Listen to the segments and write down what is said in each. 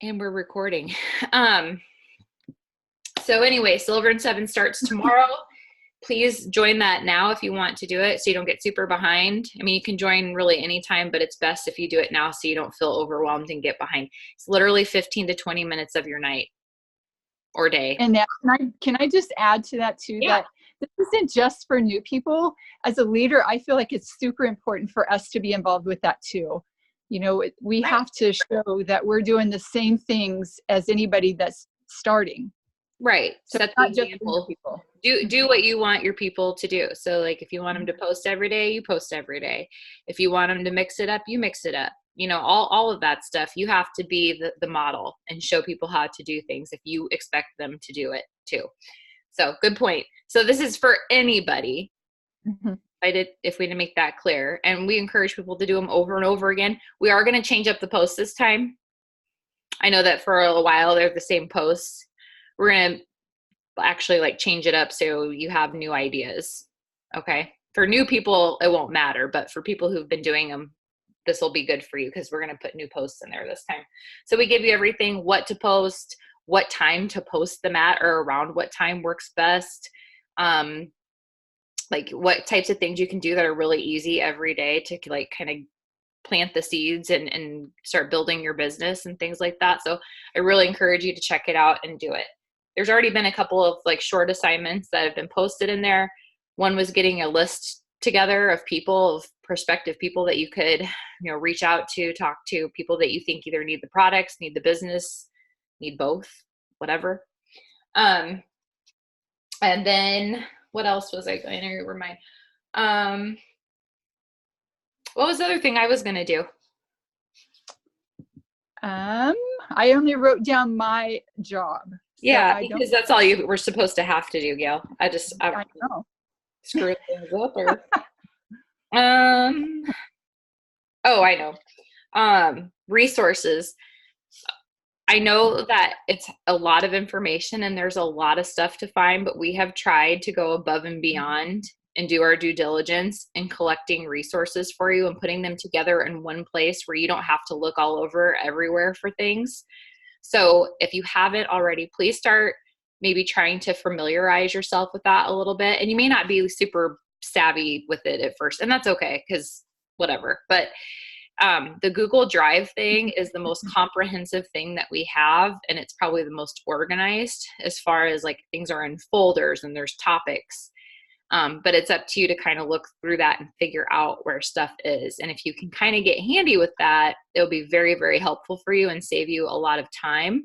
And we're recording. So anyway, Silver and Seven starts tomorrow. Please join that now if you want to do it so you don't get super behind. I mean, you can join really anytime, but it's best if you do it now so you don't feel overwhelmed and get behind. It's literally 15 to 20 minutes of your night or day. And now, can I just add to that too, Yeah. that this isn't just for new people. As a leader, I feel like it's super important for us to be involved with that too. You know, we have to show that we're doing the same things as anybody that's starting. Right. So Set not the just example. people. Do what you want your people to do. So like if you want them to post every day, you post every day. If you want them to mix it up, you mix it up. You know, all of that stuff. You have to be the model and show people how to do things if you expect them to do it too. So good point. So this is for anybody. Mm-hmm. If we didn't make that clear, and we encourage people to do them over and over again. We are going to change up the posts this time. I know that for a while they're the same posts. We're going to actually like change it up so you have new ideas. Okay. For new people, it won't matter, but for people who've been doing them, this will be good for you because we're going to put new posts in there this time. So we give you everything, what to post, what time to post them at, or around what time works best. Like what types of things you can do that are really easy every day to like kind of plant the seeds and start building your business and things like that. So I really encourage you to check it out and do it. There's already been a couple of like short assignments that have been posted in there. One was getting a list together of people, of prospective people that you could, you know, reach out to, talk to, people that you think either need the products, need the business, need both, whatever. And then what else was I going to remind? What was the other thing I was going to do? I only wrote down my job. Yeah, because that's all you were supposed to have to do, Gail. I know. Screwed things up or oh, I know. Resources. I know that it's a lot of information and there's a lot of stuff to find, but we have tried to go above and beyond and do our due diligence in collecting resources for you and putting them together in one place where you don't have to look all over everywhere for things. So if you haven't already, please start maybe trying to familiarize yourself with that a little bit. And you may not be super savvy with it at first, and that's okay because whatever. But the Google Drive thing is the most comprehensive thing that we have. And it's probably the most organized as far as like things are in folders and there's topics. But it's up to you to kind of look through that and figure out where stuff is. And if you can kind of get handy with that, it'll be very, very helpful for you and save you a lot of time.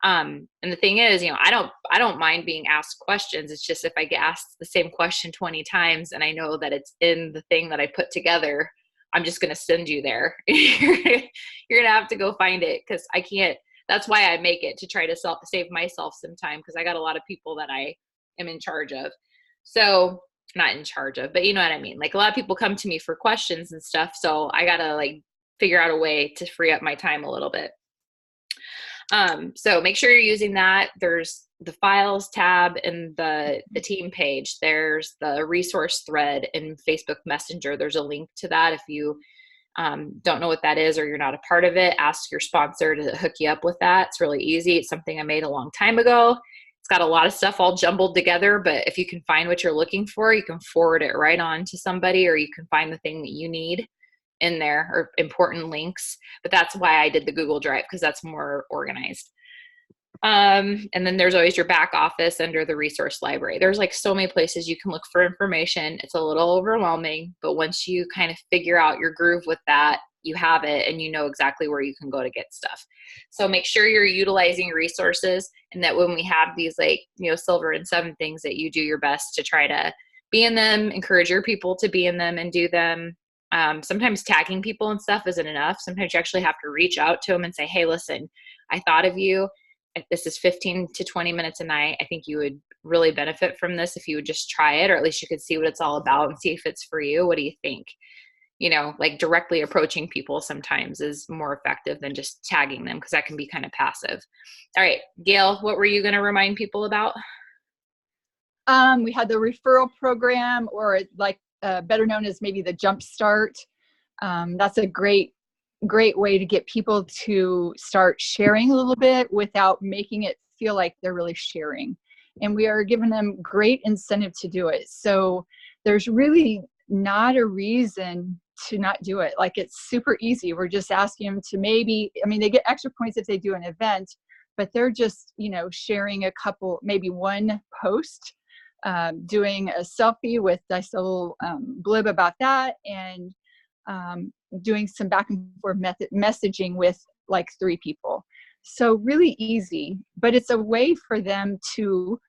And the thing is, you know, I don't mind being asked questions. It's just if I get asked the same question 20 times and I know that it's in the thing that I put together, I'm just going to send you there. You're going to have to go find it because I can't. That's why I make it, to try to save myself some time, because I got a lot of people that I am in charge of. So not in charge of, but you know what I mean? Like a lot of people come to me for questions and stuff. So I got to like figure out a way to free up my time a little bit. So make sure you're using that. There's the files tab in the team page. There's the resource thread in Facebook Messenger. There's a link to that. If you don't know what that is or you're not a part of it, ask your sponsor to hook you up with that. It's really easy. It's something I made a long time ago. It's got a lot of stuff all jumbled together, but if you can find what you're looking for, you can forward it right on to somebody, or you can find the thing that you need in there, or important links. But that's why I did the Google Drive, because that's more organized. And then there's always your back office under the resource library. There's like so many places you can look for information. It's a little overwhelming, but once you kind of figure out your groove with that, you have it and you know exactly where you can go to get stuff. So make sure you're utilizing resources, and that when we have these like, you know, Silver and Seven things, that you do your best to try to be in them, encourage your people to be in them and do them. Sometimes tagging people and stuff isn't enough. Sometimes you actually have to reach out to them and say, hey, listen, I thought of you. This is 15 to 20 minutes a night. I think you would really benefit from this if you would just try it, or at least you could see what it's all about and see if it's for you. What do you think? You know, like directly approaching people sometimes is more effective than just tagging them, because that can be kind of passive. All right, Gail, what were you going to remind people about? We had the referral program, or like better known as maybe the Jump Start. That's a great great way to get people to start sharing a little bit without making it feel like they're really sharing. And we are giving them great incentive to do it. So there's really not a reason to not do it. Like, it's super easy. We're just asking them to maybe, I mean, they get extra points if they do an event, but they're just, sharing a couple, maybe one post, doing a selfie with just a little blib about that, and doing some back and forth messaging with like 3 people. So really easy, but it's a way for them to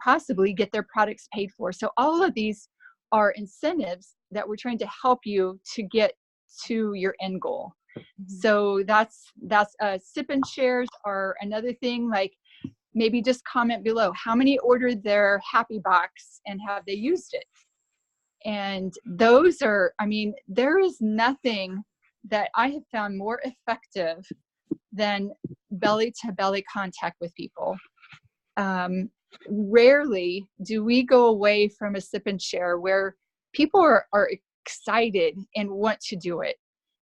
possibly get their products paid for. So all of these are incentives that we're trying to help you to get to your end goal. So that's sip and shares are another thing. Like, maybe just comment below how many ordered their happy box and have they used it. And those are, I mean, there is nothing that I have found more effective than belly to belly contact with people. Rarely do we go away from a sip and share where people are excited and want to do it.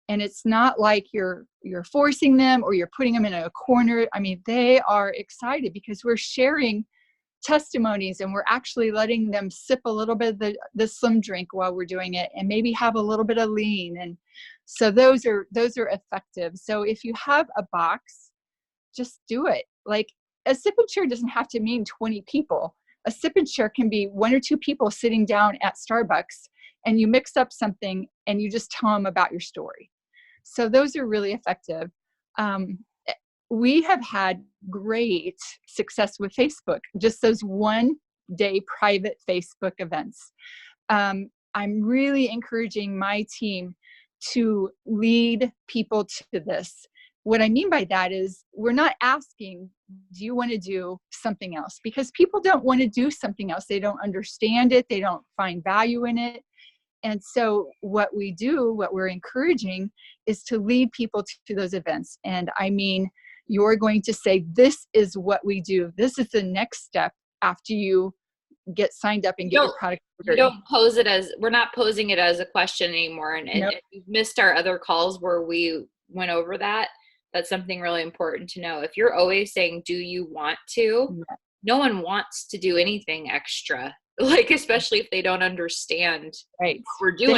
And it's not like you're forcing them or you're putting them in a corner. I mean, they are excited because we're sharing testimonies and we're actually letting them sip a little bit of the slim drink while we're doing it, and maybe have a little bit of lean. And so those are effective. So if you have a box, just do it. Like, a sip and share doesn't have to mean 20 people. A sip and share can be 1 or 2 people sitting down at Starbucks, and you mix up something and you just tell them about your story. So those are really effective. We have had great success with Facebook, just those 1-day private Facebook events. I'm really encouraging my team to lead people to this. What I mean by that is, we're not asking, do you want to do something else? Because people don't want to do something else. They don't understand it. They don't find value in it. And so what we're encouraging is to lead people to those events. And I mean, you're going to say, this is what we do. This is the next step after you get signed up and get your product ordered. You don't pose it as, we're not posing it as a question anymore. And Nope. if you've missed our other calls where we went over that, that's something really important to know. If you're always saying, do you want to? Yeah. No one wants to do anything extra, like, especially if they don't understand what we're doing.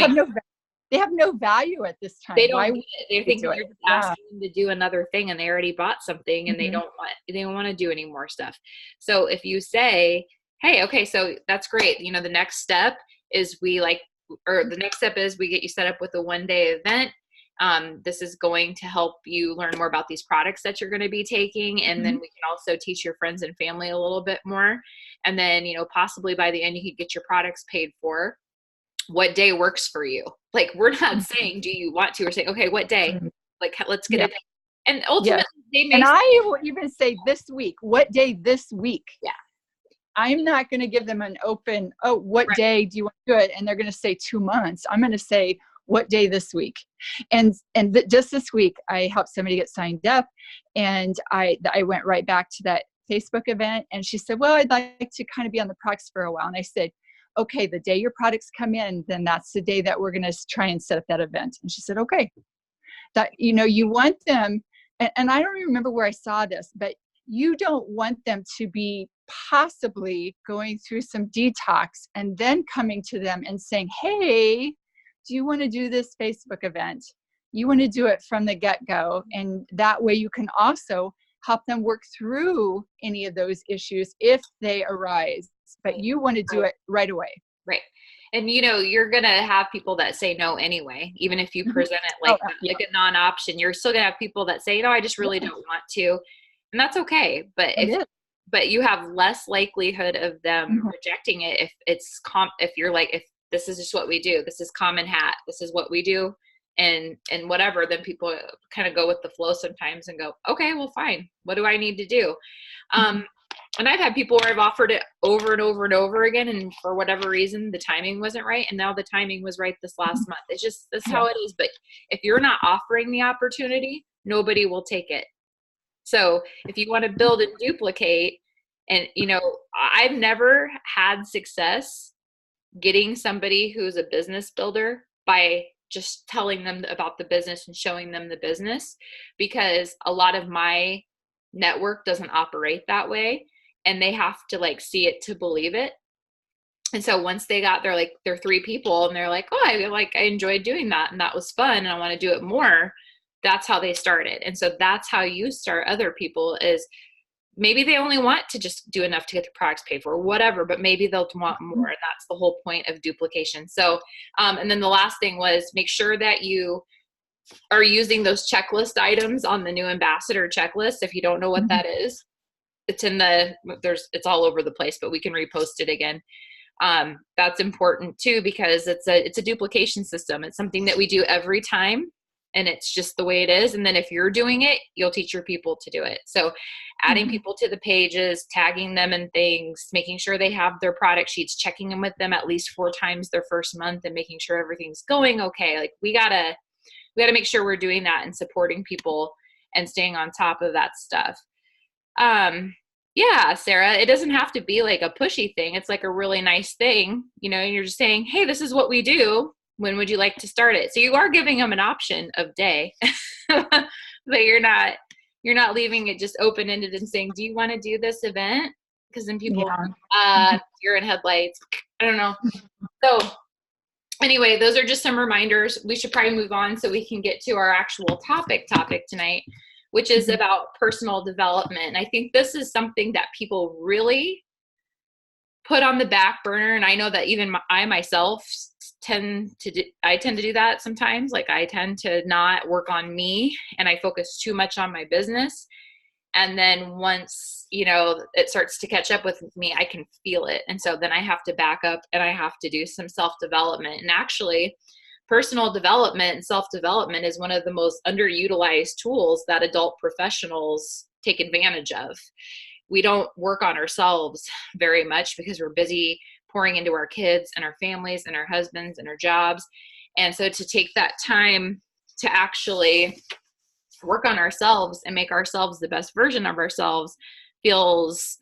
They have no value at this time. They don't get it. They think you're just asking them to do another thing, and they already bought something, and they don't want to do any more stuff. So if you say, hey, okay, so that's great. The next step is we get you set up with a 1-day event. This is going to help you learn more about these products that you're going to be taking. And then we can also teach your friends and family a little bit more. And then, possibly by the end, you could get your products paid for. What day works for you? Like, we're not saying, do you want to? We're saying, okay, what day? Like, let's get it. And ultimately, they may. And I will even say this week, what day this week? Yeah. I'm not going to give them an open, what day do you want to do it? And they're going to say 2 months. I'm going to say, what day this week? And just this week, I helped somebody get signed up, and I went right back to that Facebook event, and she said, well, I'd like to kind of be on the products for a while. And I said, okay, the day your products come in, then that's the day that we're going to try and set up that event. And she said, okay. That, you want them, and I don't even remember where I saw this, but you don't want them to be possibly going through some detox and then coming to them and saying, hey, do you want to do this Facebook event? You want to do it from the get-go. And that way you can also help them work through any of those issues if they arise. But you want to do it right away. Right. And, you're going to have people that say no anyway, even if you present it like a non-option. You're still going to have people that say, no, I just really don't want to. And that's okay. But but you have less likelihood of them rejecting it if it's if you're like, if this is just what we do, this is common hat, this is what we do, and whatever, then people kind of go with the flow sometimes and go, okay, well, fine. What do I need to do? And I've had people where I've offered it over and over and over again, and for whatever reason, the timing wasn't right. And now the timing was right this last month. It's just, that's how it is. But if you're not offering the opportunity, nobody will take it. So if you want to build and duplicate, and, I've never had success getting somebody who's a business builder by just telling them about the business and showing them the business, because a lot of my network doesn't operate that way, and they have to like see it to believe it. And so once they got their 3 people and they're like, oh, I enjoyed doing that and that was fun and I want to do it more. That's how they started. And so that's how you start other people, is maybe they only want to just do enough to get the products paid for or whatever, but maybe they'll want more. And that's the whole point of duplication. So, and then the last thing was make sure that you are using those checklist items on the new ambassador checklist. If you don't know what that is, it's it's all over the place, but we can repost it again. That's important too, because it's a duplication system. It's something that we do every time, and it's just the way it is. And then if you're doing it, you'll teach your people to do it. So adding people to the pages, tagging them in things, making sure they have their product sheets, checking in with them at least 4 times their first month, and making sure everything's going okay. Like we gotta make sure we're doing that and supporting people and staying on top of that stuff. Yeah, Sarah, it doesn't have to be like a pushy thing. It's like a really nice thing, and you're just saying, hey, this is what we do. When would you like to start it? So you are giving them an option of day, but you're not leaving it just open-ended and saying, do you want to do this event? Because then people, you're in headlights. I don't know. So anyway, those are just some reminders. We should probably move on so we can get to our actual topic tonight, which is about personal development. And I think this is something that people really put on the back burner. And I know that even I myself tend to do that sometimes. Like I tend to not work on me, and I focus too much on my business. And then once, it starts to catch up with me, I can feel it. And so then I have to back up and I have to do some self-development. And actually, personal development and self-development is one of the most underutilized tools that adult professionals take advantage of. We don't work on ourselves very much because we're busy pouring into our kids and our families and our husbands and our jobs. And so to take that time to actually work on ourselves and make ourselves the best version of ourselves feels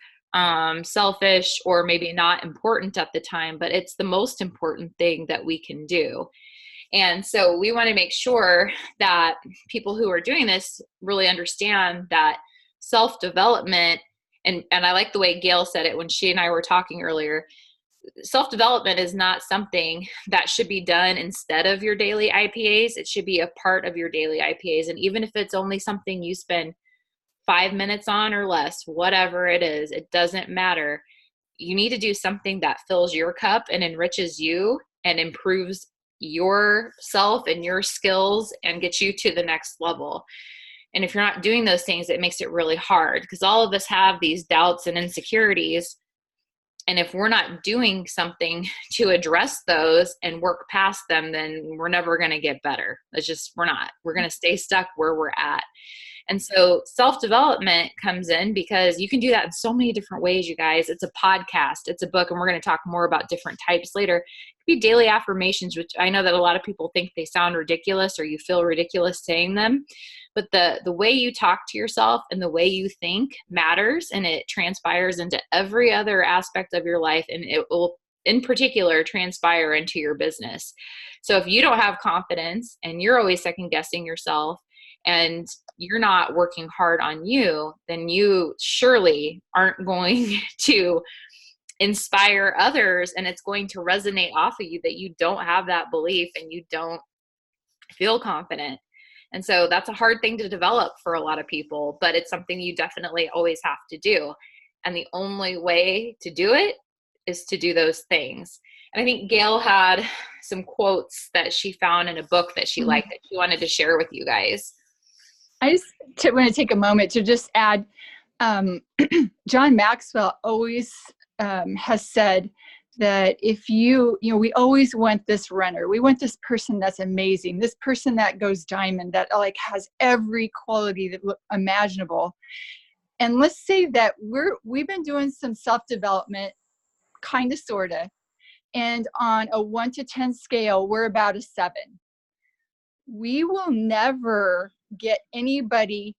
selfish or maybe not important at the time, but it's the most important thing that we can do. And so we want to make sure that people who are doing this really understand that self-development, and I like the way Gail said it when she and I were talking earlier, self-development is not something that should be done instead of your daily IPAs. It should be a part of your daily IPAs. And even if it's only something you spend 5 minutes on or less, whatever it is, it doesn't matter. You need to do something that fills your cup and enriches you and improves yourself and your skills and gets you to the next level. And if you're not doing those things, it makes it really hard, because all of us have these doubts and insecurities. And if we're not doing something to address those and work past them, then we're never going to get better. We're not. We're going to stay stuck where we're at. And so self-development comes in because you can do that in so many different ways, you guys. It's a podcast, it's a book, and we're going to talk more about different types later. It could be daily affirmations, which I know that a lot of people think they sound ridiculous or you feel ridiculous saying them. But the way you talk to yourself and the way you think matters, and it transpires into every other aspect of your life, and it will in particular transpire into your business. So if you don't have confidence and you're always second guessing yourself and you're not working hard on you, then you surely aren't going to inspire others, and it's going to resonate off of you that you don't have that belief and you don't feel confident. And so that's a hard thing to develop for a lot of people, but it's something you definitely always have to do. And the only way to do it is to do those things. And I think Gail had some quotes that she found in a book that she liked that she wanted to share with you guys. I just want to take a moment to just add, John Maxwell always has said that if we always want this runner, we want this person that's amazing, this person that goes diamond, that like has every quality that imaginable. And let's say that we've been doing some self-development, kind of, sort of, and on a 1 to 10 scale, we're about a 7. We will never get anybody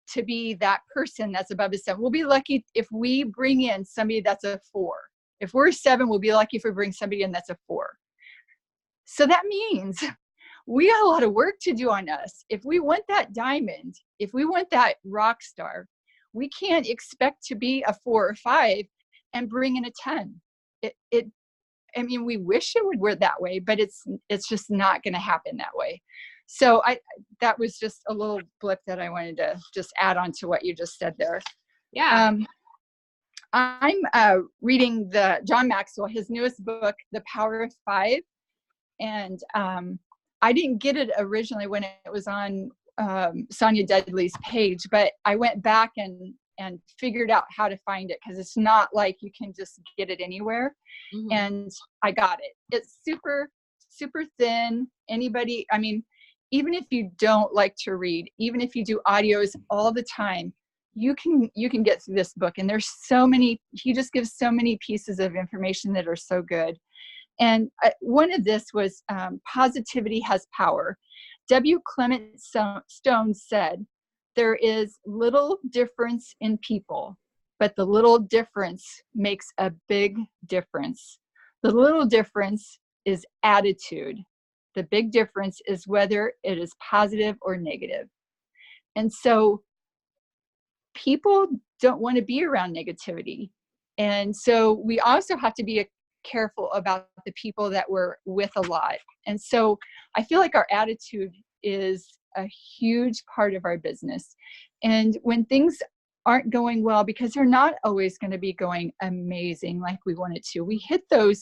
to be that person that's above a 7. We'll be lucky if we bring in somebody that's a 4. If we're a 7, we'll be lucky if we bring somebody in that's a 4. So that means we got a lot of work to do on us. If we want that diamond, if we want that rock star, we can't expect to be a 4 or 5 and bring in a 10. I mean, we wish it would work that way, but it's just not going to happen that way. So that was just a little blip that I wanted to just add on to what you just said there. Yeah. I'm reading John Maxwell, his newest book, The Power of 5. And I didn't get it originally when it was on Sonia Dudley's page, but I went back and figured out how to find it, because it's not like you can just get it anywhere. Mm-hmm. And I got it. It's super, super thin. Anybody, I mean, even if you don't like to read, even if you do audios all the time, you can get through this book. And there's so many, he just gives so many pieces of information that are so good. And one of this was positivity has power. W. Clement Stone said, there is little difference in people, but the little difference makes a big difference. The little difference is attitude. The big difference is whether it is positive or negative. And so people don't want to be around negativity. And so we also have to be careful about the people that we're with a lot. And so I feel like our attitude is a huge part of our business. And when things aren't going well, because they're not always going to be going amazing like we want it to, we hit those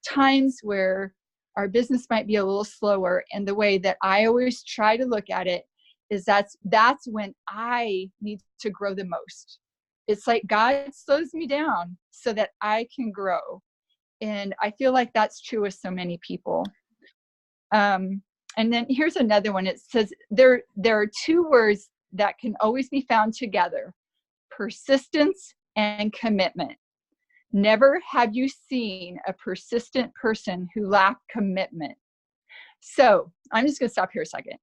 times where our business might be a little slower. And the way that I always try to look at it is that's when I need to grow the most. It's like God slows me down so that I can grow. And I feel like that's true with so many people. And then here's another one. It says there are 2 words that can always be found together: persistence and commitment. Never have you seen a persistent person who lacked commitment. So I'm just going to stop here a second.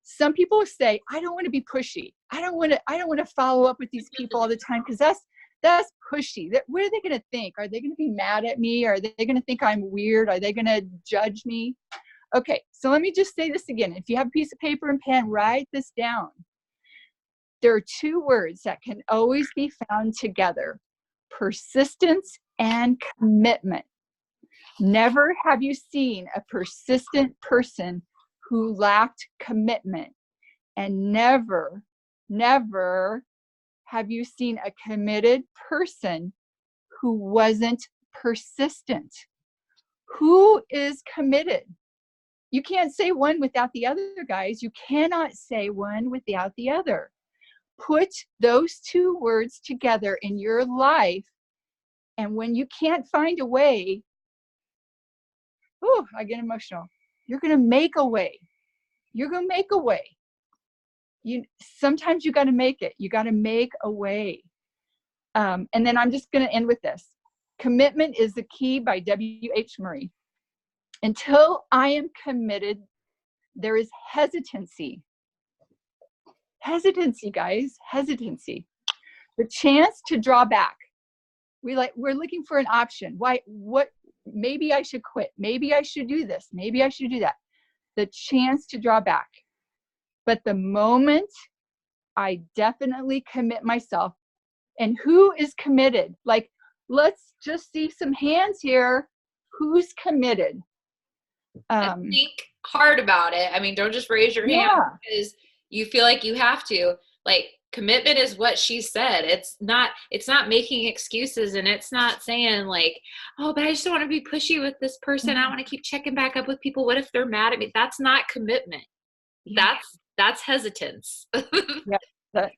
Some people say, I don't want to be pushy. I don't want to follow up with these people all the time, because that's pushy. What are they going to think? Are they going to be mad at me? Are they going to think I'm weird? Are they going to judge me? Okay, so let me just say this again. If you have a piece of paper and pen, write this down. There are 2 words that can always be found together: persistence and commitment. Never have you seen a persistent person who lacked commitment. And never, never have you seen a committed person who wasn't persistent. Who is committed? You can't say one without the other, guys. You cannot say one without the other. Put those 2 words together in your life, and when you can't find a way, I get emotional. You're going to make a way. You're going to make a way. Sometimes you got to make it. You got to make a way. And then I'm just going to end with this. Commitment is the Key by W.H. Murray. Until I am committed, there is hesitancy. Hesitancy, guys. Hesitancy. The chance to draw back. We're looking for an option. Maybe I should quit. Maybe I should do this. Maybe I should do that. The chance to draw back. But the moment I definitely commit myself, and who is committed? Let's just see some hands here. Who's committed? Think hard about it. I mean, don't just raise your hand because you feel like you have to. Commitment is what she said. It's not making excuses, and it's not saying but I just don't want to be pushy with this person. I want to keep checking back up with people. What if they're mad at me? That's not commitment. That's hesitance.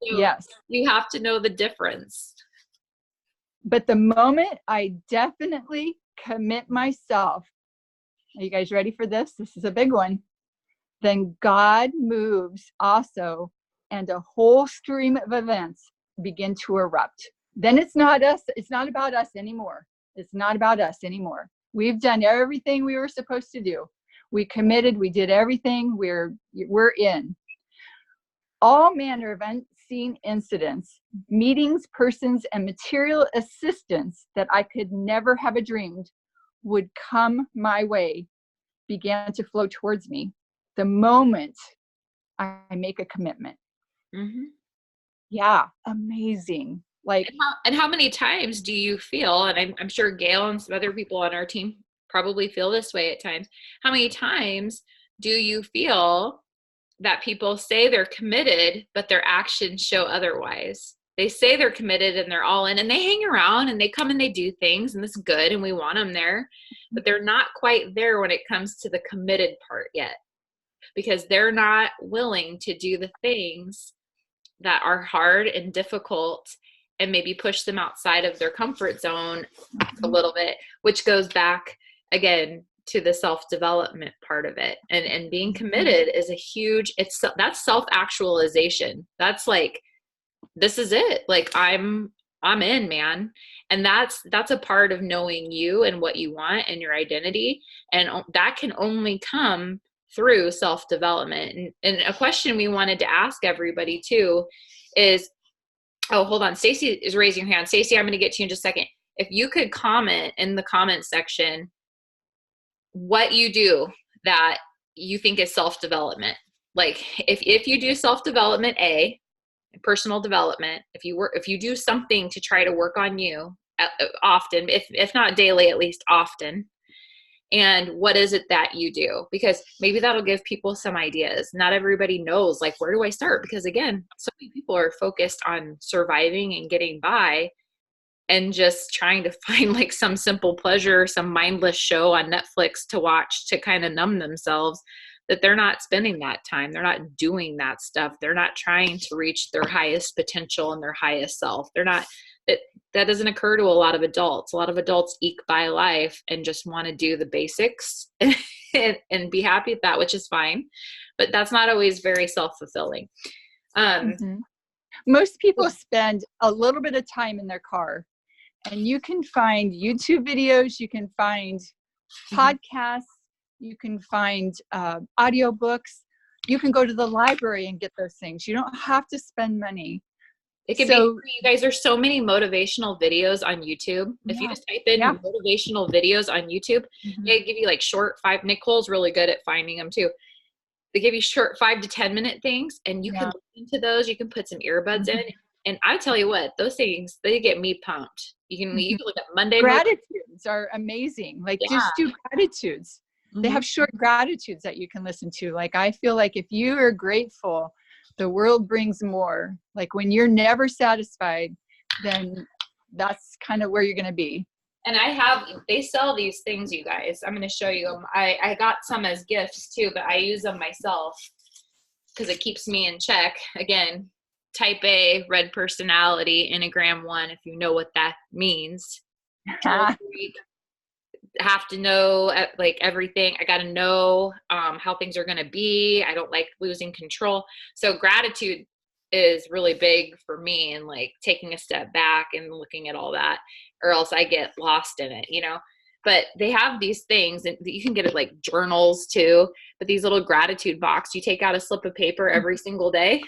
Yes. You have to know the difference. But the moment I definitely commit myself, are you guys ready for this? This is a big one. Then God moves also, and a whole stream of events begin to erupt. Then it's not us. It's not about us anymore. It's not about us anymore. We've done everything we were supposed to do. We committed. We did everything. We're in. All manner of unseen incidents, meetings, persons, and material assistance that I could never have dreamed would come my way began to flow towards me. the moment I make a commitment. Mm-hmm. Yeah, amazing. Like, And how many times do you feel, and I'm sure Gail and some other people on our team probably feel this way at times, how many times do you feel that people say they're committed, but their actions show otherwise? They say they're committed and they're all in, and they hang around and they come and they do things, and it's good and we want them there, but they're not quite there when it comes to the committed part yet, because they're not willing to do the things that are hard and difficult and maybe push them outside of their comfort zone a little bit, which goes back again to the self-development part of it. And being committed is a huge, that's self-actualization. That's like, this is it. Like I'm in, man. And that's a part of knowing you and what you want and your identity. And that can only come through self-development. And a question we wanted to ask everybody too is, oh, hold on. Stacy is raising her hand. Stacy, I'm going to get to you in just a second. If you could comment in the comment section what you do that you think is self-development. Like if you do self-development, personal development, if you do something to try to work on you often, if not daily, at least often, and what is it that you do? Because maybe that'll give people some ideas. Not everybody knows, like, where do I start? Because again, so many people are focused on surviving and getting by and just trying to find like some simple pleasure, some mindless show on Netflix to watch to kind of numb themselves, that they're not spending that time. They're not doing that stuff. They're not trying to reach their highest potential and their highest self. They're not, that doesn't occur to a lot of adults. A lot of adults eke by life and just want to do the basics and be happy at that, which is fine. But that's not always very self-fulfilling. Most people spend a little bit of time in their car, and you can find YouTube videos, you can find podcasts, you can find audiobooks. You can go to the library and get those things. You don't have to spend money. It could be free. You guys, there's so many motivational videos on YouTube. If you just type in motivational videos on YouTube, they give you like short Nicole's really good at finding them too. They give you short 5 to 10 minute things, and you can listen to those. You can put some earbuds in, and I tell you what, those things, they get me pumped. You can look at Monday. Gratitudes are amazing. Like just do gratitudes. They have short gratitudes that you can listen to. Like, I feel like if you are grateful, the world brings more. Like when you're never satisfied, then that's kind of where you're going to be. And they sell these things, you guys. I'm going to show you them. I got some as gifts too, but I use them myself because it keeps me in check. Again, type A, red personality, Enneagram 1, if you know what that means. Have to know like everything. I got to know how things are going to be. I don't like losing control. So gratitude is really big for me, and like taking a step back and looking at all that, or else I get lost in it, But they have these things, and you can get it like journals too, but these little gratitude box, you take out a slip of paper every single day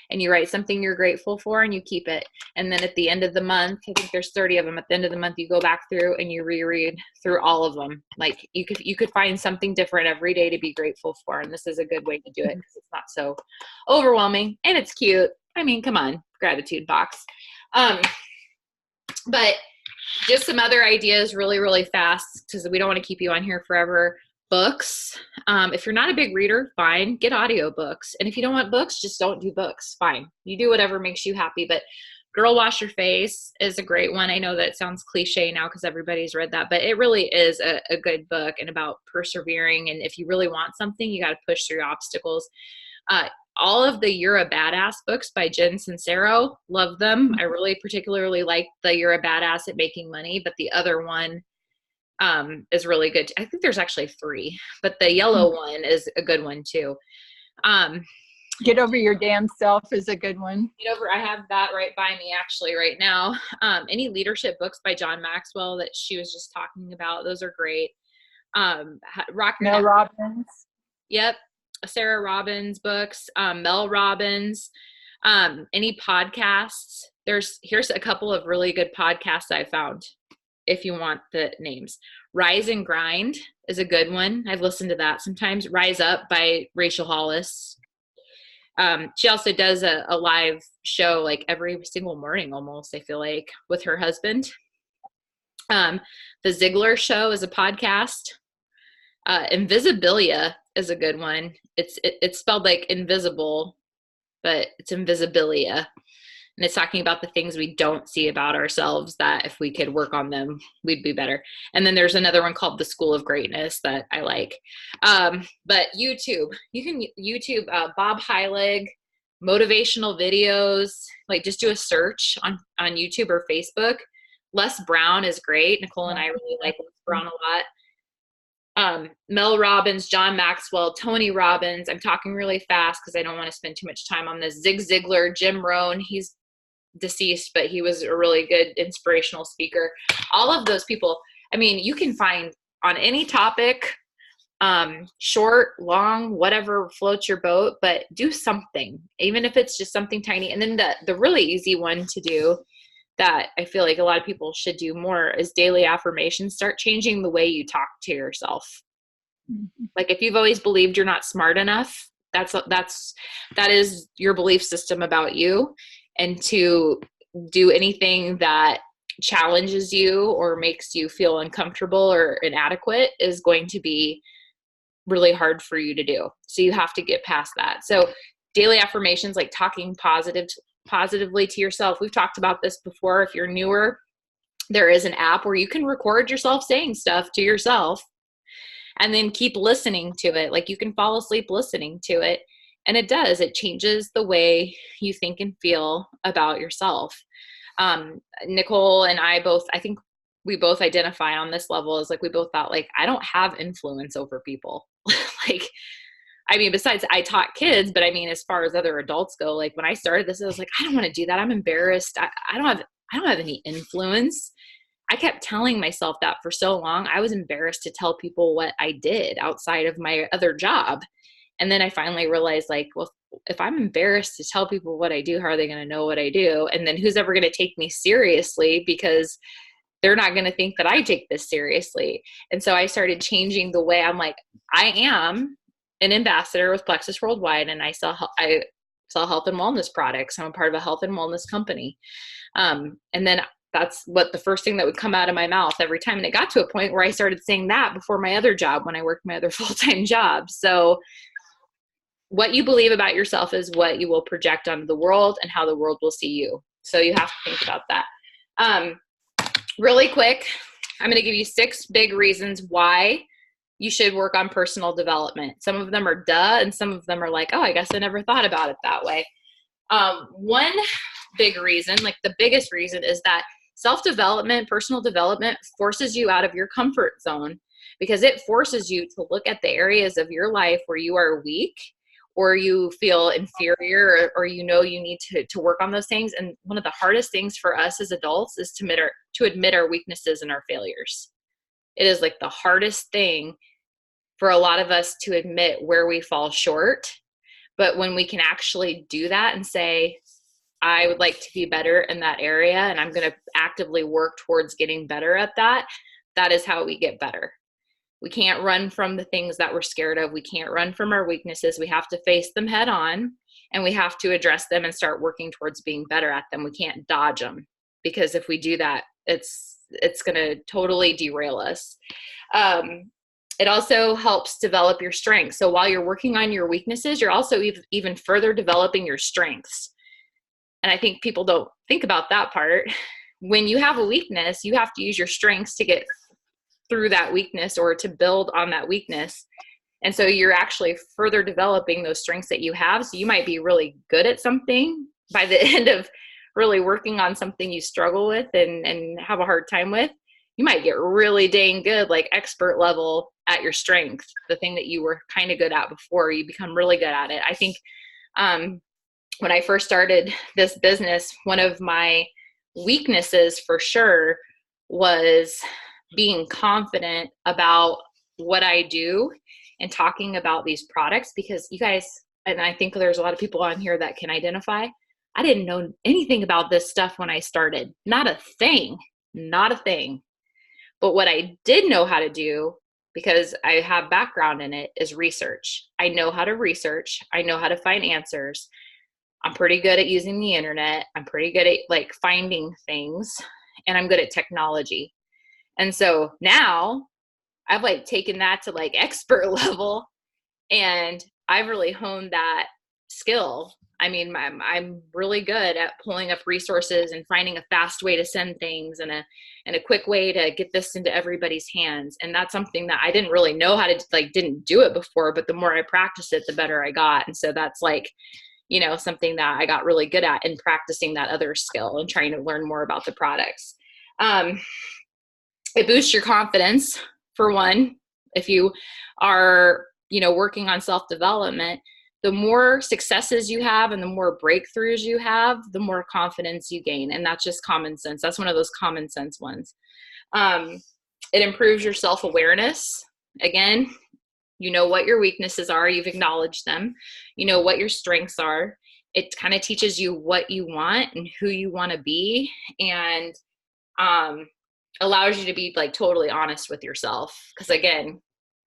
and you write something you're grateful for and you keep it. And then at the end of the month, I think there's 30 of them. At the end of the month, you go back through and you reread through all of them. Like you could find something different every day to be grateful for. And this is a good way to do it because it's not so overwhelming and it's cute. I mean, come on, gratitude box. But just some other ideas really, really fast because we don't want to keep you on here forever. Books. If you're not a big reader, fine, get audiobooks. And if you don't want books, just don't do books. Fine. You do whatever makes you happy. But Girl Wash Your Face is a great one. I know that sounds cliche now because everybody's read that, but it really is a good book and about persevering. And if you really want something, you got to push through obstacles. All of the You're a Badass books by Jen Sincero, love them. I really particularly like the You're a Badass at Making Money, but the other one is really good. I think there's actually 3, but the yellow one is a good one too. Get Over Your Damn Self is a good one. I have that right by me actually right now. Any leadership books by John Maxwell that she was just talking about, those are great. Mel Robbins. Yep. Sarah Robbins books, Mel Robbins, any podcasts. Here's a couple of really good podcasts I found if you want the names. Rise and Grind is a good one. I've listened to that sometimes. Rise Up by Rachel Hollis. She also does a live show like every single morning almost, I feel like, with her husband. The Ziegler Show is a podcast. Invisibilia is a good one. It's spelled like invisible, but it's Invisibilia. And it's talking about the things we don't see about ourselves that if we could work on them, we'd be better. And then there's another one called The School of Greatness that I like. But YouTube, you can YouTube Bob Heilig, motivational videos, like just do a search on YouTube or Facebook. Les Brown is great. Nicole and I really like Les Brown a lot. Mel Robbins, John Maxwell, Tony Robbins. I'm talking really fast because I don't want to spend too much time on this. Zig Ziglar, Jim Rohn. He's deceased, but he was a really good inspirational speaker. All of those people, I mean, you can find on any topic, short, long, whatever floats your boat, but do something, even if it's just something tiny. And then the really easy one to do that I feel like a lot of people should do more is daily affirmations. Start changing the way you talk to yourself. Mm-hmm. Like if you've always believed you're not smart enough, that is your belief system about you. And to do anything that challenges you or makes you feel uncomfortable or inadequate is going to be really hard for you to do. So you have to get past that. So daily affirmations, like talking positively to yourself. We've talked about this before. If you're newer, there is an app where you can record yourself saying stuff to yourself and then keep listening to it. Like you can fall asleep listening to it. And it changes the way you think and feel about yourself. Nicole and I think we both identify on this level as like, we both thought like, I don't have influence over people. Like, I mean, besides I taught kids, but I mean, as far as other adults go, like when I started this, I was like, I don't want to do that. I'm embarrassed. I don't have any influence. I kept telling myself that for so long. I was embarrassed to tell people what I did outside of my other job. And then I finally realized like, well, if I'm embarrassed to tell people what I do, how are they going to know what I do? And then who's ever going to take me seriously, because they're not going to think that I take this seriously. And so I started changing the way I'm like, I am an ambassador with Plexus Worldwide, and I sell health and wellness products. I'm a part of a health and wellness company. And then that's what the first thing that would come out of my mouth every time. And it got to a point where I started saying that before my other job, when I worked my other full-time job. So what you believe about yourself is what you will project onto the world and how the world will see you. So you have to think about that. Really quick, I'm going to give you 6 big reasons why you should work on personal development. Some of them are duh, and some of them are like, oh, I guess I never thought about it that way. One big reason, like the biggest reason, is that self-development, personal development forces you out of your comfort zone, because it forces you to look at the areas of your life where you are weak or you feel inferior, or you know you need to work on those things. And one of the hardest things for us as adults is to admit our weaknesses and our failures. It is like the hardest thing for a lot of us to admit where we fall short. But when we can actually do that and say, I would like to be better in that area, and I'm going to actively work towards getting better at that, that is how we get better. We can't run from the things that we're scared of. We can't run from our weaknesses. We have to face them head on, and we have to address them and start working towards being better at them. We can't dodge them, because if we do that, it's going to totally derail us. It also helps develop your strengths. So while you're working on your weaknesses, you're also even further developing your strengths. And I think people don't think about that part. When you have a weakness, you have to use your strengths to get through that weakness or to build on that weakness. And so you're actually further developing those strengths that you have. So you might be really good at something by the end of really working on something you struggle with and have a hard time with. You might get really dang good, like expert level at your strength, the thing that you were kind of good at before, you become really good at it. I think when I first started this business, one of my weaknesses for sure was being confident about what I do and talking about these products, because you guys, and I think there's a lot of people on here that can identify, I didn't know anything about this stuff when I started. Not a thing. But what I did know how to do, because I have background in it, is research. I know how to research. I know how to find answers. I'm pretty good at using the internet. I'm pretty good at like finding things, and I'm good at technology. And so now I've like taken that to like expert level, and I've really honed that skill. I mean, I'm really good at pulling up resources and finding a fast way to send things, and a quick way to get this into everybody's hands. And that's something that I didn't really know how to, like, didn't do it before, but the more I practiced it, the better I got. And so that's like, you know, something that I got really good at in practicing that other skill and trying to learn more about the products. Um, it boosts your confidence, for one. If you are, you know, working on self-development, the more successes you have and the more breakthroughs you have, the more confidence you gain. And that's just common sense. That's one of those common sense ones. Um, it improves your self-awareness. Again, you know what your weaknesses are. You've acknowledged them. You know what your strengths are. It kind of teaches you what you want and who you want to be, and allows you to be like totally honest with yourself. Because again,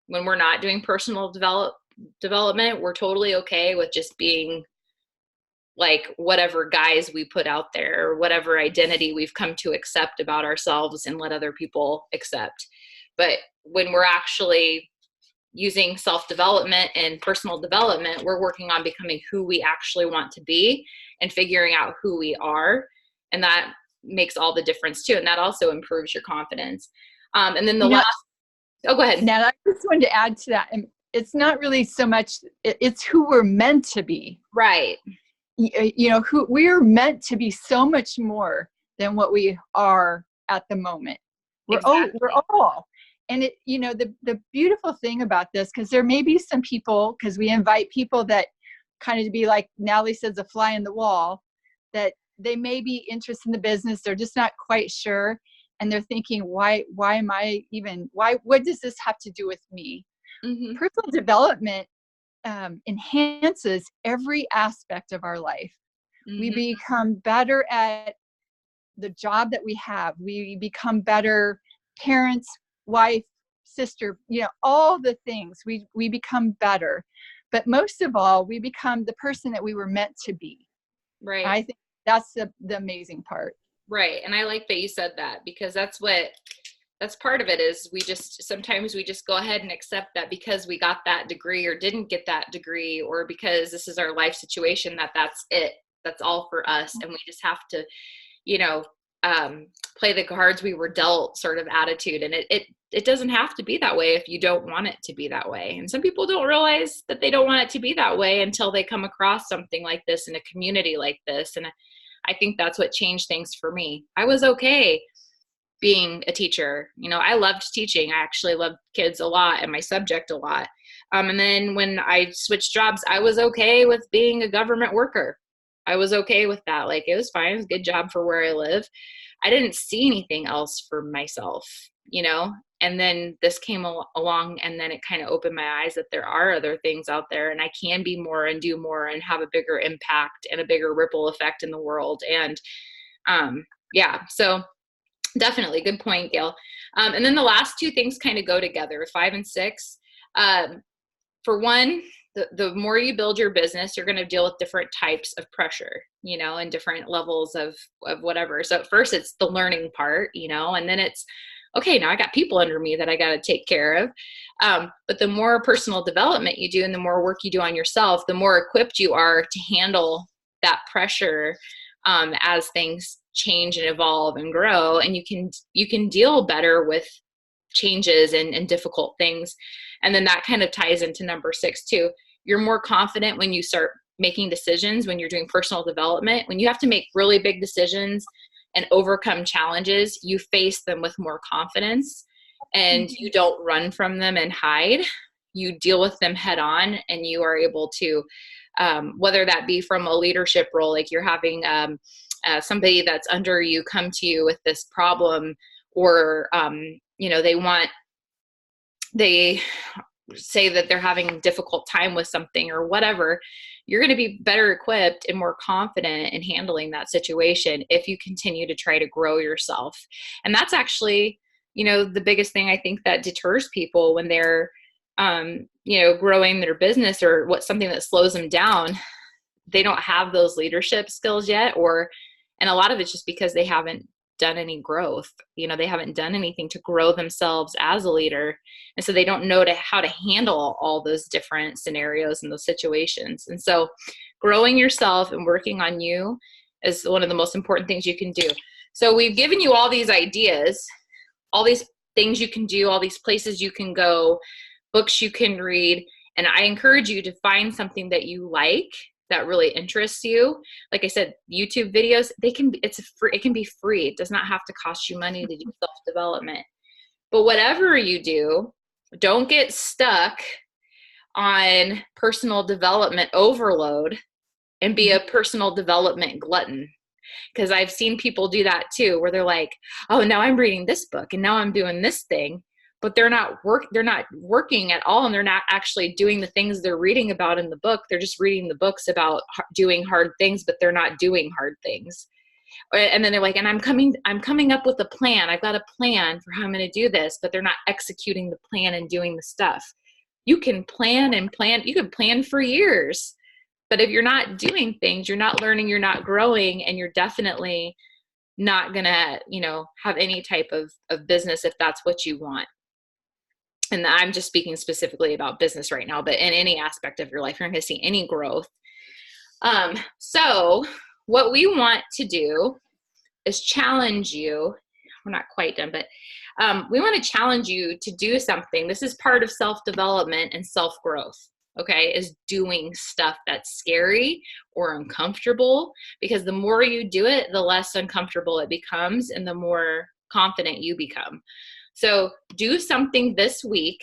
when we're not doing personal development, we're totally okay with just being like whatever guise we put out there, or whatever identity we've come to accept about ourselves and let other people accept. But when we're actually using self-development and personal development, we're working on becoming who we actually want to be and figuring out who we are. And that makes all the difference too. And that also improves your confidence. And then the last, oh, go ahead. Now, I just wanted to add to that. And it's not really so much, it's who we're meant to be. Right. You know, who we're meant to be so much more than what we are at the moment. Exactly. We're all. And it, you know, the beautiful thing about this, because there may be some people, because we invite people that kind of to be like Natalie says, a fly in the wall, that they may be interested in the business. They're just not quite sure. And they're thinking, why am I even, what does this have to do with me? Mm-hmm. Personal development enhances every aspect of our life. Mm-hmm. We become better at the job that we have. We become better parents, wife, sister, you know, all the things. We become better. But most of all, we become the person that we were meant to be. Right. I think that's the amazing part. Right. And I like that you said that, because that's part of it, is sometimes we just go ahead and accept that because we got that degree or didn't get that degree, or because this is our life situation, that's it. That's all for us. And we just have to, you know, play the cards we were dealt sort of attitude. And it doesn't have to be that way if you don't want it to be that way. And some people don't realize that they don't want it to be that way until they come across something like this in a community like this. And I think that's what changed things for me. I was okay being a teacher. You know, I loved teaching. I actually loved kids a lot and my subject a lot. And then when I switched jobs, I was okay with being a government worker. I was okay with that. Like, it was fine. It was a good job for where I live. I didn't see anything else for myself, you know? And then this came along, and then it kind of opened my eyes that there are other things out there, and I can be more and do more and have a bigger impact and a bigger ripple effect in the world. And yeah, so definitely good point, Gail. And then the last two things kind of go together, 5 and 6. For one, the more you build your business, you're going to deal with different types of pressure, you know, and different levels of whatever. So at first it's the learning part, you know, and then it's, okay, now I got people under me that I got to take care of. But the more personal development you do and the more work you do on yourself, the more equipped you are to handle that pressure as things change and evolve and grow. And you can deal better with changes and difficult things. And then that kind of ties into number 6 too. You're more confident when you start making decisions, when you're doing personal development. When you have to make really big decisions and overcome challenges, you face them with more confidence, and you don't run from them and hide. You deal with them head on, and you are able to, whether that be from a leadership role, like you're having somebody that's under you come to you with this problem, or you know, they say that they're having a difficult time with something or whatever, you're going to be better equipped and more confident in handling that situation if you continue to try to grow yourself. And that's actually the biggest thing I think that deters people when they're, growing their business or something that slows them down, they don't have those leadership skills yet, and a lot of it's just because they haven't done any growth. They haven't done anything to grow themselves as a leader. And so they don't know how to handle all those different scenarios and those situations. And so growing yourself and working on you is one of the most important things you can do. So we've given you all these ideas, all these things you can do, all these places you can go, books you can read. And I encourage you to find something that you like, that really interests you. Like I said, YouTube videos, it can be free. It does not have to cost you money to do self-development. But whatever you do, don't get stuck on personal development overload and be a personal development glutton. Because I've seen people do that too, where they're like, oh, now I'm reading this book and now I'm doing this thing. But they're not working at all, and they're not actually doing the things they're reading about in the book. They're just reading the books about doing hard things, but they're not doing hard things. And then they're like, and I'm coming up with a plan. I've got a plan for how I'm going to do this, but they're not executing the plan and doing the stuff. You can plan and plan. You can plan for years, but if you're not doing things, you're not learning, you're not growing, and you're definitely not going to, have any type of business if that's what you want. And I'm just speaking specifically about business right now, but in any aspect of your life, you're not going to see any growth. So what we want to do is challenge you. We're not quite done, but we want to challenge you to do something. This is part of self-development and self-growth, okay, is doing stuff that's scary or uncomfortable, because the more you do it, the less uncomfortable it becomes and the more confident you become. So do something this week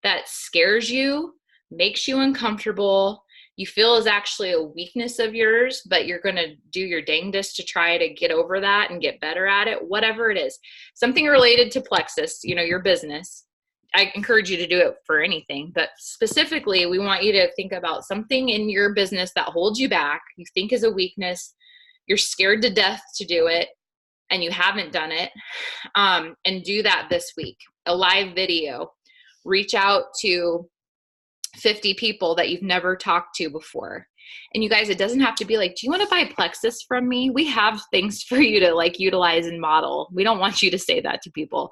that scares you, makes you uncomfortable, you feel is actually a weakness of yours, but you're going to do your dangdest to try to get over that and get better at it, whatever it is. Something related to Plexus, your business. I encourage you to do it for anything, but specifically, we want you to think about something in your business that holds you back, you think is a weakness, you're scared to death to do it, and you haven't done it, and do that this week. A live video. Reach out to 50 people that you've never talked to before. And you guys, it doesn't have to be like, do you want to buy Plexus from me? We have things for you to utilize and model. We don't want you to say that to people.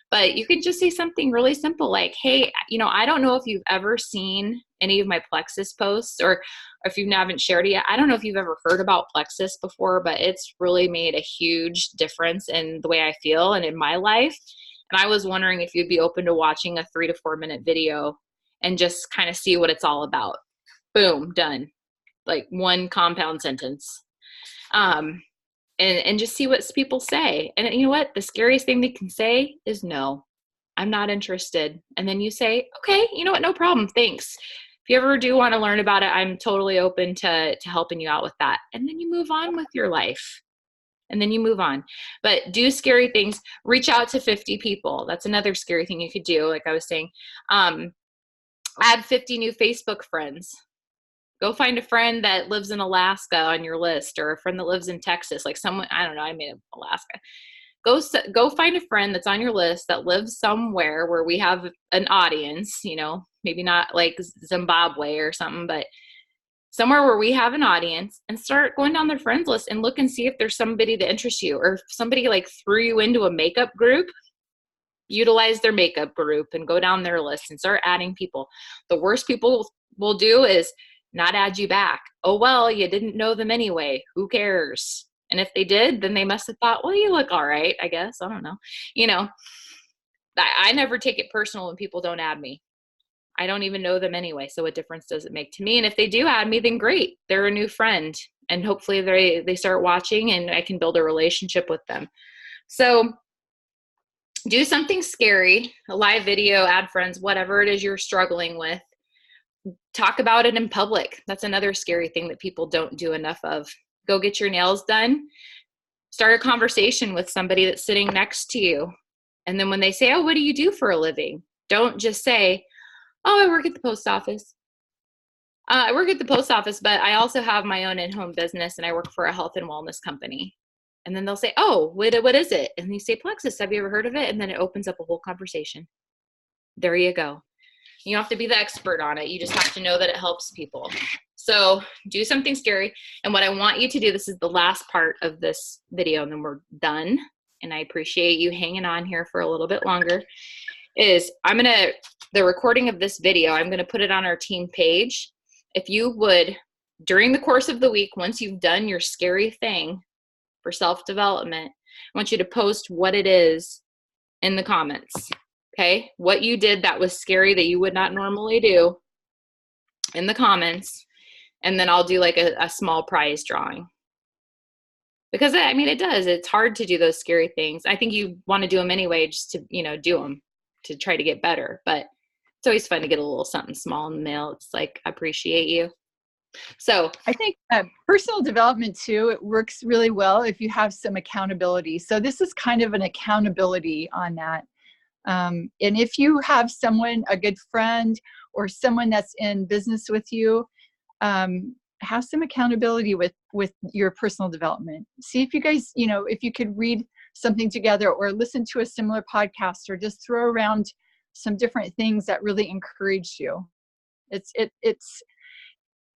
But you could just say something really simple like, hey, I don't know if you've ever seen any of my Plexus posts, or if you haven't shared it yet, I don't know if you've ever heard about Plexus before, but it's really made a huge difference in the way I feel and in my life. And I was wondering if you'd be open to watching a 3 to 4 minute video and just kind of see what it's all about. Boom, done. Like one compound sentence. And just see what people say. And you know what? The scariest thing they can say is no, I'm not interested. And then you say, okay, you know what? No problem. Thanks. If you ever do want to learn about it, I'm totally open to helping you out with that. And then you move on with your life. And then you move on. But do scary things. Reach out to 50 people. That's another scary thing you could do. Like I was saying, add 50 new Facebook friends. Go find a friend that lives in Alaska on your list, or a friend that lives in Texas, like someone, I don't know, I made Alaska. Go find a friend that's on your list that lives somewhere where we have an audience, maybe not like Zimbabwe or something, but somewhere where we have an audience, and start going down their friends list and look and see if there's somebody that interests you, or if somebody threw you into a makeup group, utilize their makeup group and go down their list and start adding people. The worst people will do is not add you back. Oh, well, you didn't know them anyway. Who cares? And if they did, then they must have thought, well, you look all right, I guess. I don't know. I never take it personal when people don't add me. I don't even know them anyway. So what difference does it make to me? And if they do add me, then great. They're a new friend. And hopefully they start watching and I can build a relationship with them. So do something scary, a live video, add friends, whatever it is you're struggling with. Talk about it in public. That's another scary thing that people don't do enough of. Go get your nails done. Start a conversation with somebody that's sitting next to you. And then when they say, oh, what do you do for a living? Don't just say, oh, I work at the post office. I work at the post office, but I also have my own in-home business and I work for a health and wellness company. And then they'll say, oh, what is it? And you say plexus. Have you ever heard of it? And then it opens up a whole conversation. There you go. You don't have to be the expert on it. You just have to know that it helps people. So do something scary. And what I want you to do, this is the last part of this video, and then we're done. And I appreciate you hanging on here for a little bit longer, is the recording of this video, I'm going to put it on our team page. If you would, during the course of the week, once you've done your scary thing for self-development, I want you to post what it is in the comments. Okay, what you did that was scary that you would not normally do in the comments, and then I'll do like a small prize drawing. Because I mean, it's hard to do those scary things. I think you want to do them anyway, just to, do them to try to get better. But it's always fun to get a little something small in the mail. It's like, I appreciate you. So I think personal development too, it works really well if you have some accountability. So this is kind of an accountability on that. And if you have someone, a good friend or someone that's in business with you, have some accountability with your personal development. See if you guys, if you could read something together or listen to a similar podcast or just throw around some different things that really encourage you. It's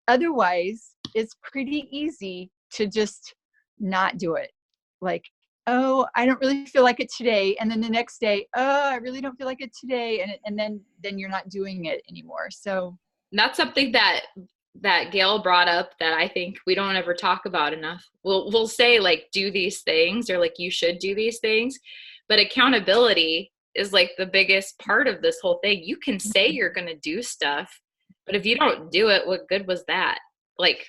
otherwise it's pretty easy to just not do it. Like, oh, I don't really feel like it today. And then the next day, oh, I really don't feel like it today. And then you're not doing it anymore. So that's something that Gail brought up that I think we don't ever talk about enough. We'll say like, do these things, or like, you should do these things, but accountability is like the biggest part of this whole thing. You can say you're going to do stuff, but if you don't do it, what good was that? Like,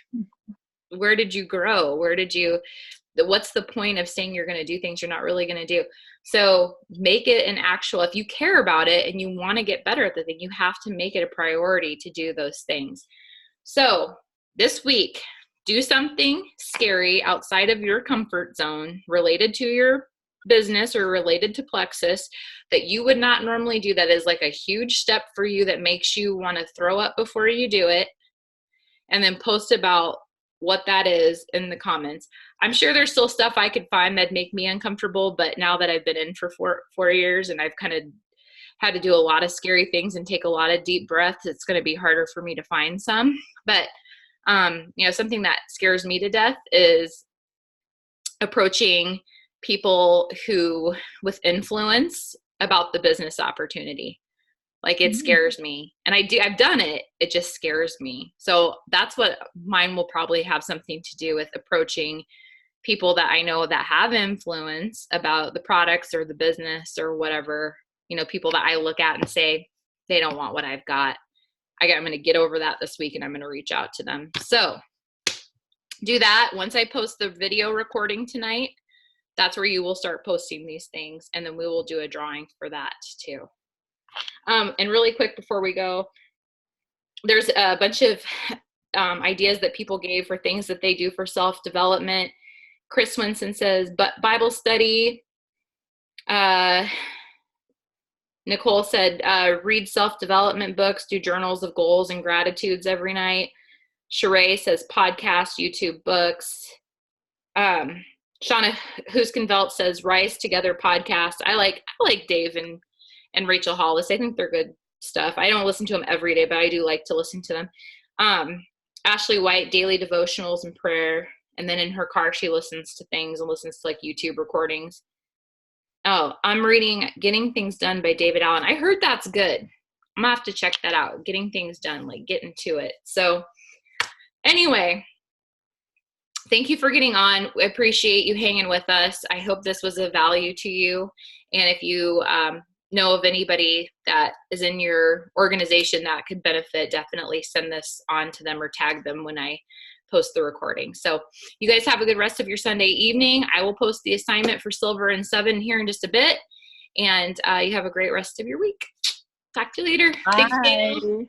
where did you grow? What's the point of saying you're going to do things you're not really going to do? So make it an actual, if you care about it and you want to get better at the thing, you have to make it a priority to do those things. So this week, do something scary outside of your comfort zone related to your business or related to plexus that you would not normally do. That is like a huge step for you that makes you want to throw up before you do it. And then post about what that is in the comments. I'm sure there's still stuff I could find that'd make me uncomfortable, but now that I've been in for four years and I've kind of had to do a lot of scary things and take a lot of deep breaths, it's going to be harder for me to find some. But something that scares me to death is approaching people who with influence about the business opportunity. Like, it scares me. And I've done it. It just scares me. So that's what mine will probably have something to do with, approaching people that I know that have influence about the products or the business or whatever, people that I look at and say, they don't want what I've got. I'm going to get over that this week, and I'm going to reach out to them. So do that. Once I post the video recording tonight, that's where you will start posting these things. And then we will do a drawing for that too. And really quick before we go, there's a bunch of ideas that people gave for things that they do for self-development. Chris Winson says, but Bible study. Nicole said, read self-development books, do journals of goals and gratitudes every night. Sheree says, podcast, YouTube, books. Shauna Huskenvelt says, Rise Together podcast. I like Dave and Rachel Hollis. I think they're good stuff. I don't listen to them every day, but I do like to listen to them. Ashley White, daily devotionals and prayer. And then in her car, she listens to things and listens to like YouTube recordings. Oh, I'm reading Getting Things Done by David Allen. I heard that's good. I'm gonna have to check that out. Getting things done, like getting to it. So anyway, thank you for getting on. I appreciate you hanging with us. I hope this was of value to you. And if you know of anybody that is in your organization that could benefit, definitely send this on to them or tag them when I post the recording. So you guys have a good rest of your Sunday evening. I will post the assignment for Silver and 7 here in just a bit. And you have a great rest of your week. Talk to you later. Bye. Thanks, Gail.